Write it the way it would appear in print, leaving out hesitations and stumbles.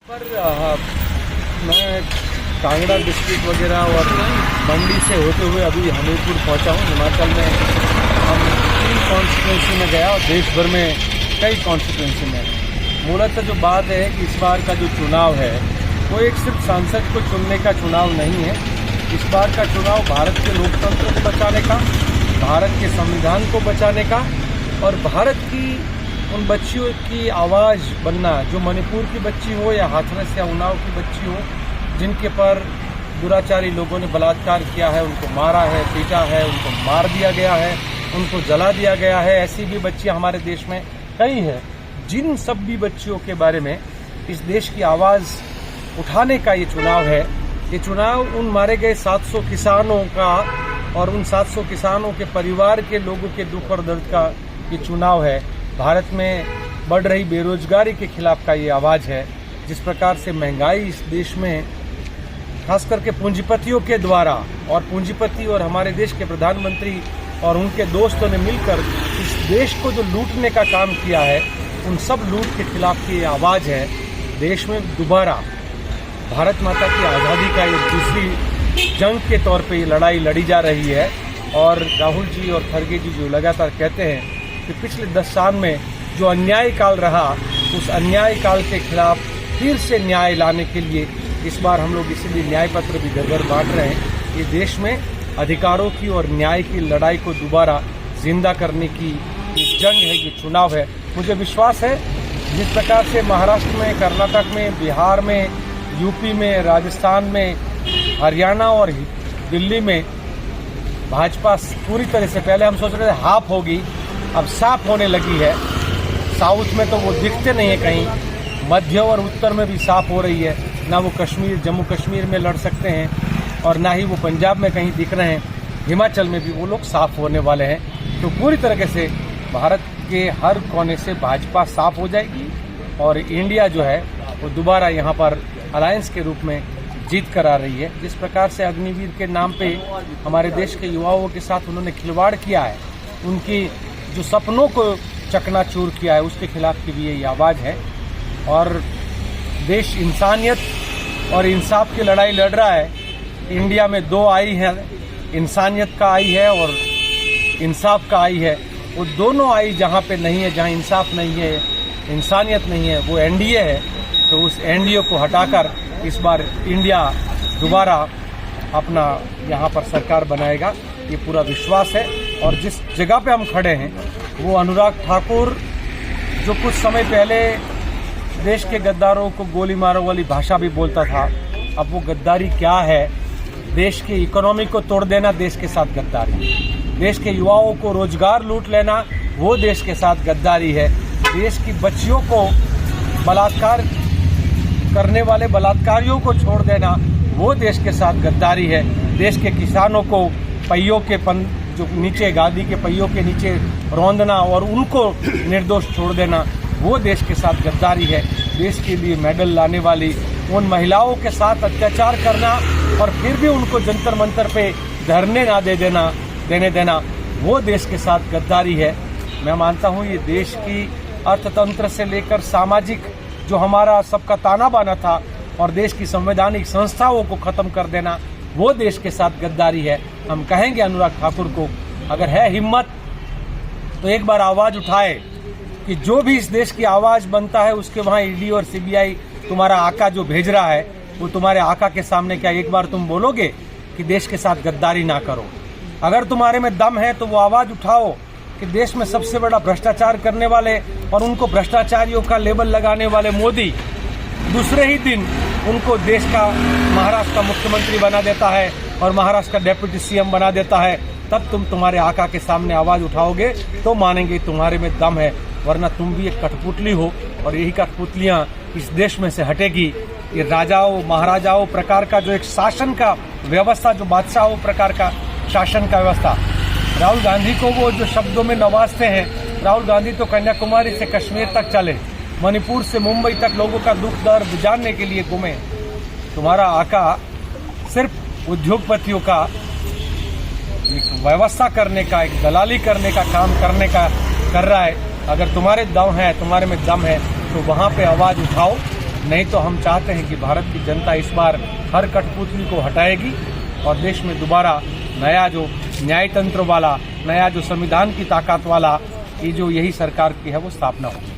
पर मैं कांगड़ा डिस्ट्रिक्ट वगैरह और मंडी से होते हुए अभी हमीरपुर पहुंचा हूं। हिमाचल में हम 3 कॉन्स्टिट्यूंसी में गया और देश भर में कई कॉन्स्टिट्यूंसी में। मूलतः जो बात है कि इस बार का जो चुनाव है वो एक सिर्फ सांसद को चुनने का चुनाव नहीं है। इस बार का चुनाव भारत के लोकतंत्र को बचाने का, भारत के संविधान को बचाने का और भारत की उन बच्चियों की आवाज़ बनना, जो मणिपुर की बच्ची हो या हाथरस या उन्नाव की बच्ची हो, जिनके पर दुराचारी लोगों ने बलात्कार किया है, उनको मारा है, पीटा है, उनको मार दिया गया है, उनको जला दिया गया है। ऐसी भी बच्चियां हमारे देश में कई हैं। जिन सब भी बच्चियों के बारे में इस देश की आवाज़ उठाने का ये चुनाव है। ये चुनाव उन मारे गए 700 किसानों का और उन 700 किसानों के परिवार के लोगों के दुख और दर्द का ये चुनाव है। भारत में बढ़ रही बेरोजगारी के खिलाफ का ये आवाज़ है। जिस प्रकार से महंगाई इस देश में खास करके पूंजीपतियों के द्वारा, और पूंजीपति और हमारे देश के प्रधानमंत्री और उनके दोस्तों ने मिलकर इस देश को जो लूटने का काम किया है, उन सब लूट के खिलाफ की ये आवाज़ है। देश में दोबारा भारत माता की आज़ादी का ये दूसरी जंग के तौर पे ये लड़ाई लड़ी जा रही है। और राहुल जी और खड़गे जी जो लगातार कहते हैं कि पिछले 10 साल में जो अन्याय काल रहा, उस अन्याय काल के खिलाफ फिर से न्याय लाने के लिए इस बार हम लोग इसीलिए न्याय पत्र भी घर घर बांट रहे हैं। ये देश में अधिकारों की और न्याय की लड़ाई को दोबारा जिंदा करने की ये जंग है, ये चुनाव है। मुझे विश्वास है जिस प्रकार से महाराष्ट्र में, कर्नाटक में, बिहार में, यूपी में, राजस्थान में, हरियाणा और दिल्ली में भाजपा पूरी तरह से, पहले हम सोच रहे थे हाफ होगी, अब साफ होने लगी है। साउथ में तो वो दिखते नहीं है कहीं, मध्य और उत्तर में भी साफ हो रही है। ना वो कश्मीर, जम्मू कश्मीर में लड़ सकते हैं और ना ही वो पंजाब में कहीं दिख रहे हैं। हिमाचल में भी वो लोग साफ होने वाले हैं। तो पूरी तरीके से भारत के हर कोने से भाजपा साफ हो जाएगी और इंडिया जो है वो दोबारा यहाँ पर अलायंस के रूप में जीत करा रही है। जिस प्रकार से अग्निवीर के नाम पे हमारे देश के युवाओं के साथ उन्होंने खिलवाड़ किया है, उनकी जो सपनों को चकनाचूर किया है, उसके खिलाफ की भी यही आवाज़ है। और देश इंसानियत और इंसाफ की लड़ाई लड़ रहा है। इंडिया में 2 आई है, इंसानियत का आई है और इंसाफ का आई है। वो दोनों आई जहाँ पे नहीं है, जहाँ इंसाफ नहीं है, इंसानियत नहीं है, वो एनडीए है। तो उस एनडीए को हटाकर इस बार इंडिया दोबारा अपना यहाँ पर सरकार बनाएगा, ये पूरा विश्वास है। और जिस जगह पे हम खड़े हैं वो अनुराग ठाकुर, जो कुछ समय पहले देश के गद्दारों को गोली मारो वाली भाषा भी बोलता था, अब वो गद्दारी क्या है? देश की इकोनॉमी को तोड़ देना देश के साथ गद्दारी, देश के युवाओं को रोजगार लूट लेना वो देश के साथ गद्दारी है, देश की बच्चियों को बलात्कार करने वाले बलात्कारियों को छोड़ देना वो देश के साथ गद्दारी है, देश के किसानों को पहियों के जो नीचे, गादी के पहियों के नीचे रौंदना और उनको निर्दोष छोड़ देना वो देश के साथ गद्दारी है, देश के लिए मेडल लाने वाली उन महिलाओं के साथ अत्याचार करना और फिर भी उनको जंतर मंतर पे धरने ना देने देना वो देश के साथ गद्दारी है। मैं मानता हूँ ये देश की अर्थतंत्र से लेकर सामाजिक जो हमारा सबका ताना बाना था और देश की संवैधानिक संस्थाओं को खत्म कर देना वो देश के साथ गद्दारी है। हम कहेंगे अनुराग ठाकुर को, अगर है हिम्मत तो एक बार आवाज़ उठाए कि जो भी इस देश की आवाज़ बनता है उसके वहाँ ईडी और सीबीआई तुम्हारा आका जो भेज रहा है वो तुम्हारे आका के सामने क्या एक बार तुम बोलोगे कि देश के साथ गद्दारी ना करो? अगर तुम्हारे में दम है तो वो आवाज़ उठाओ कि देश में सबसे बड़ा भ्रष्टाचार करने वाले और उनको भ्रष्टाचारियों का लेबल लगाने वाले मोदी दूसरे ही दिन उनको देश का महाराष्ट्र का मुख्यमंत्री बना देता है और महाराष्ट्र का डेप्यूटी सीएम बना देता है। तब तुम तुम्हारे आका के सामने आवाज़ उठाओगे तो मानेंगे तुम्हारे में दम है, वरना तुम भी एक कठपुतली हो और यही कठपुतलियाँ इस देश में से हटेगी। ये राजाओं महाराजाओं प्रकार का जो एक शासन का व्यवस्था, जो बादशाहों प्रकार का शासन का व्यवस्था, राहुल गांधी को वो जो शब्दों में नवाजते हैं, राहुल गांधी तो कन्याकुमारी से कश्मीर तक चले, मणिपुर से मुंबई तक लोगों का दुख दर्द जानने के लिए घूमे। तुम्हारा आका सिर्फ उद्योगपतियों का एक व्यवस्था करने का, एक दलाली करने का काम कर रहा है। अगर तुम्हारे दम है, तुम्हारे में दम है तो वहाँ पे आवाज़ उठाओ नहीं तो हम चाहते हैं कि भारत की जनता इस बार हर कठपुतली को हटाएगी और देश में दोबारा नया जो न्याय तंत्र वाला, नया जो संविधान की ताकत वाला, ये जो यही सरकार की है वो स्थापना होगी।